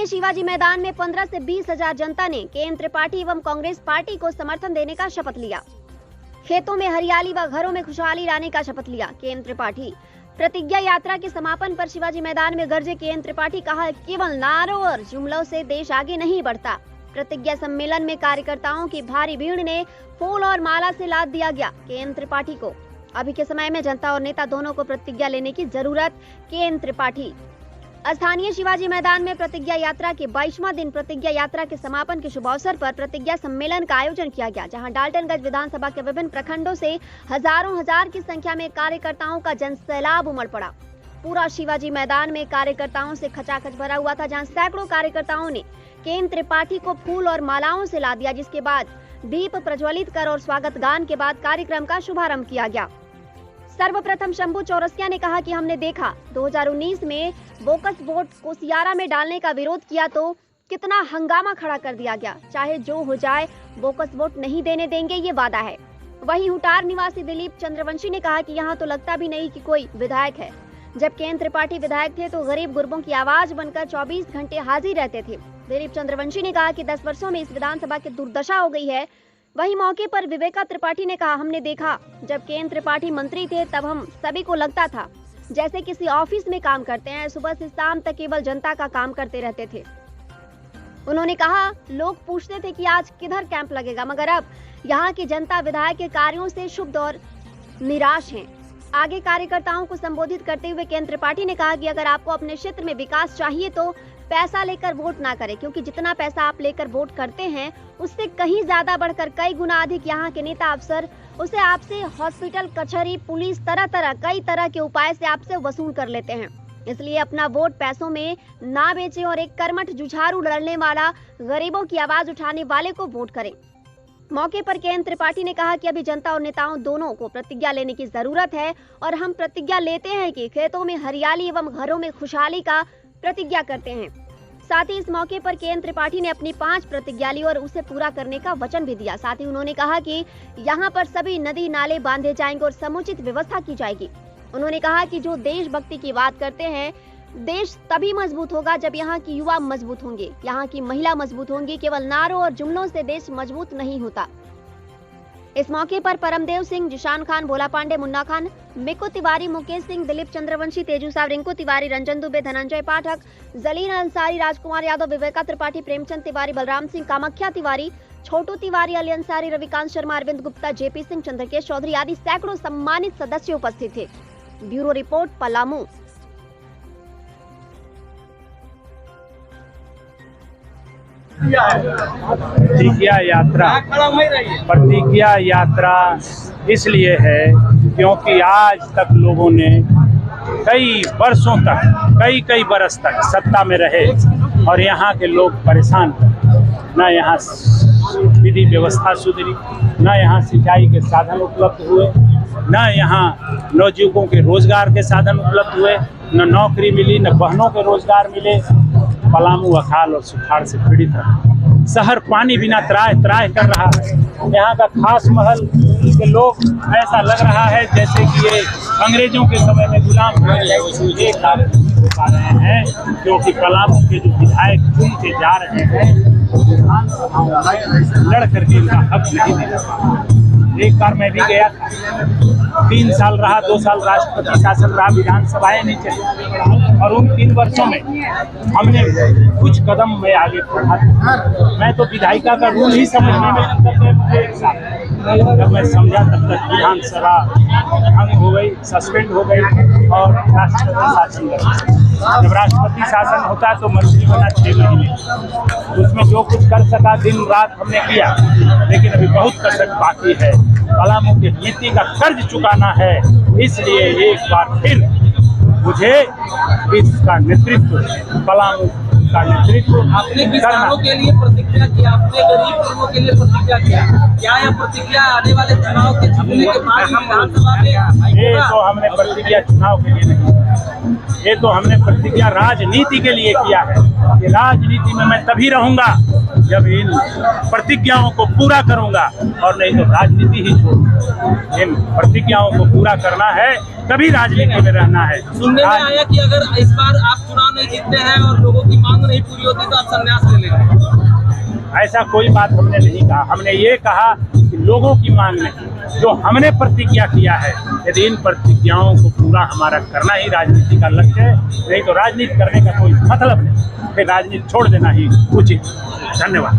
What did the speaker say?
स्थानीय शिवाजी मैदान में 15 से 20 हजार जनता ने केंद्र त्रिपाठी एवं कांग्रेस पार्टी को समर्थन देने का शपथ लिया। खेतों में हरियाली व घरों में खुशहाली लाने का शपथ लिया केंद्र त्रिपाठी। प्रतिज्ञा यात्रा के समापन पर शिवाजी मैदान में गरजे केंद्र त्रिपाठी, कहा केवल नारों और जुमलों से देश आगे नहीं बढ़ता। प्रतिज्ञा सम्मेलन में कार्यकर्ताओं की भारी भीड़ ने फूल और माला से लाद दिया गया केंद्र त्रिपाठी को। अभी के समय में जनता और नेता दोनों को प्रतिज्ञा लेने की जरूरत, केंद्र त्रिपाठी। स्थानीय शिवाजी मैदान में प्रतिज्ञा यात्रा के 22वां दिन प्रतिज्ञा यात्रा के समापन के शुभ अवसर पर प्रतिज्ञा सम्मेलन का आयोजन किया गया, जहां डाल्टनगंज विधानसभा के विभिन्न प्रखंडों से हजार की संख्या में कार्यकर्ताओं का जनसैलाब उमड़ पड़ा। पूरा शिवाजी मैदान में कार्यकर्ताओं से खचाखच भरा हुआ था, जहां सैकड़ों कार्यकर्ताओं ने केंद्र त्रिपाठी को फूल और मालाओं से लाद दिया, जिसके बाद दीप प्रज्वलित कर और स्वागत गान के बाद कार्यक्रम का शुभारंभ किया गया। सर्वप्रथम शंभू चौरसिया ने कहा कि हमने देखा 2019 में बोकस वोट कोसियारा में डालने का विरोध किया तो कितना हंगामा खड़ा कर दिया गया। चाहे जो हो जाए बोकस वोट नहीं देने देंगे, ये वादा है। वहीं हुटार निवासी दिलीप चंद्रवंशी ने कहा कि यहाँ तो लगता भी नहीं कि कोई विधायक है। जब केंद्र त्रिपाठी विधायक थे तो गरीब गुरबों की आवाज बनकर 24 घंटे हाजिर रहते थे। दिलीप चंद्रवंशी ने कहा कि 10 वर्षों में इस विधानसभा की दुर्दशा हो गई है। वहीं मौके पर विवेका त्रिपाठी ने कहा, हमने देखा जब केंद्र त्रिपाठी मंत्री थे तब हम सभी को लगता था जैसे किसी ऑफिस में काम करते हैं, सुबह से शाम तक केवल जनता का काम करते रहते थे। उन्होंने कहा, लोग पूछते थे कि आज किधर कैंप लगेगा, मगर अब यहाँ की जनता विधायक के कार्यों से क्षुब्ध और निराश है। आगे कार्यकर्ताओं को संबोधित करते हुए केंद्र त्रिपाठी ने कहा कि अगर आपको अपने क्षेत्र में विकास चाहिए तो पैसा लेकर वोट ना करें, क्योंकि जितना पैसा आप लेकर वोट करते हैं उससे कहीं ज्यादा बढ़कर कई गुना अधिक यहाँ के नेता अफसर उसे आपसे हॉस्पिटल, कचहरी, पुलिस, कई तरह के उपाय से आपसे वसूल कर लेते हैं। इसलिए अपना वोट पैसों में ना बेचें और एक कर्मठ, जुझारू, लड़ने वाला, गरीबों की आवाज उठाने वाले को वोट करें। मौके पर केंद्र त्रिपाठी ने कहा कि अभी जनता और नेताओं दोनों को प्रतिज्ञा लेने की जरूरत है और हम प्रतिज्ञा लेते हैं कि खेतों में हरियाली एवं घरों में खुशहाली का प्रतिज्ञा करते हैं। साथ ही इस मौके पर केंद्र त्रिपाठी ने अपनी 5 प्रतिज्ञा ली और उसे पूरा करने का वचन भी दिया। साथ ही उन्होंने कहा कि यहाँ पर सभी नदी नाले बांधे जाएंगे और समुचित व्यवस्था की जाएगी। उन्होंने कहा कि जो देशभक्ति की बात करते हैं, देश तभी मजबूत होगा जब यहाँ की युवा मजबूत होंगे, यहाँ की महिला मजबूत होंगी। केवल नारों और जुमलों से देश मजबूत नहीं होता। इस मौके पर परमदेव सिंह, जिशान खान, भोला पांडे, मुन्ना खान, मिक्कू तिवारी, मुकेश सिंह, दिलीप चंद्रवंशी, तेजू साहब, रिंकू तिवारी, रंजन दुबे, धनंजय पाठक, जलीन अंसारी, राजकुमार यादव, विवेका त्रिपाठी, प्रेमचंद तिवारी, बलराम सिंह, कामाख्या तिवारी, छोटू तिवारी, अली अंसारी, रविकांत शर्मा, अरविंद गुप्ता, जेपी सिंह, चंद्रकेश चौधरी आदि सैकड़ों सम्मानित सदस्य उपस्थित थे। Bureau report, Palamu. प्रतिज्ञा यात्रा इसलिए है क्योंकि आज तक लोगों ने कई वर्षों तक, कई बरस तक सत्ता में रहे और यहाँ के लोग परेशान थे। न यहाँ विधि व्यवस्था सुधरी, न यहाँ सिंचाई के साधन उपलब्ध हुए, न यहाँ नवयुवकों के रोजगार के साधन उपलब्ध हुए, न नौकरी मिली, न बहनों के रोजगार मिले। पलामू अकाल और सुखाड़ से पीड़ित है। शहर पानी बिना त्राह कर रहा है। यहाँ का खास महल के लोग ऐसा लग रहा है जैसे कि ये अंग्रेजों के समय में गुलाम हो रहे हैं, क्योंकि पलामू के जो विधायक चुन के जा रहे हैं विधानसभाओं में लड़ करके इनका हक नहीं दे रहा। एक बार मैं भी गया था, 3 साल रहा, 2 साल राष्ट्रपति शासन रहा, विधानसभाएं नहीं चली और उन 3 वर्षों में हमने कुछ कदम में आगे बढ़ा। मैं तो विधायिका का रूल ही समझने में जब मैं समझा तब तक विधानसभा भंग हो गई, सस्पेंड हो गई और राष्ट्रपति शासन लगा। जब राष्ट्रपति शासन होता है तो मंत्री बना 6 महीने, उसमें जो कुछ कर सका दिन रात हमने किया, लेकिन अभी बहुत कसक बाकी है। पलामू की नीति का कर्ज चुकाना है, इसलिए एक बार फिर मुझे इसका नेतृत्व, पलामू का नेतृत्व आपने किसानों के लिए प्रतिज्ञा की, आपने गरीब लोगों के लिए प्रतिज्ञा किया। क्या यह प्रतिज्ञा आने वाले चुनाव के जीतने के बाद विधानसभा में? ये तो हमने प्रतिज्ञा चुनाव के लिए नहीं, ये तो हमने प्रतिज्ञा राजनीति के लिए किया है कि राजनीति में मैं तभी रहूंगा जब इन प्रतिज्ञाओं को पूरा करूंगा, और नहीं तो राजनीति ही छोड़। इन प्रतिज्ञाओं को पूरा करना है, तभी राजनीति में रहना है। सुनने में आया कि अगर इस बार आप चुनाव नहीं जीतते हैं और लोगों की मांग नहीं पूरी होती तो आप संन्यास ले लेंगे। ऐसा कोई बात हमने नहीं कहा। हमने ये कहा कि लोगों की मांग नहीं, जो हमने प्रतिज्ञा किया है, यदि इन प्रतिज्ञाओं को पूरा हमारा करना ही राजनीति का लक्ष्य है, नहीं तो राजनीति करने का कोई मतलब नहीं, फिर राजनीति छोड़ देना ही उचित। धन्यवाद।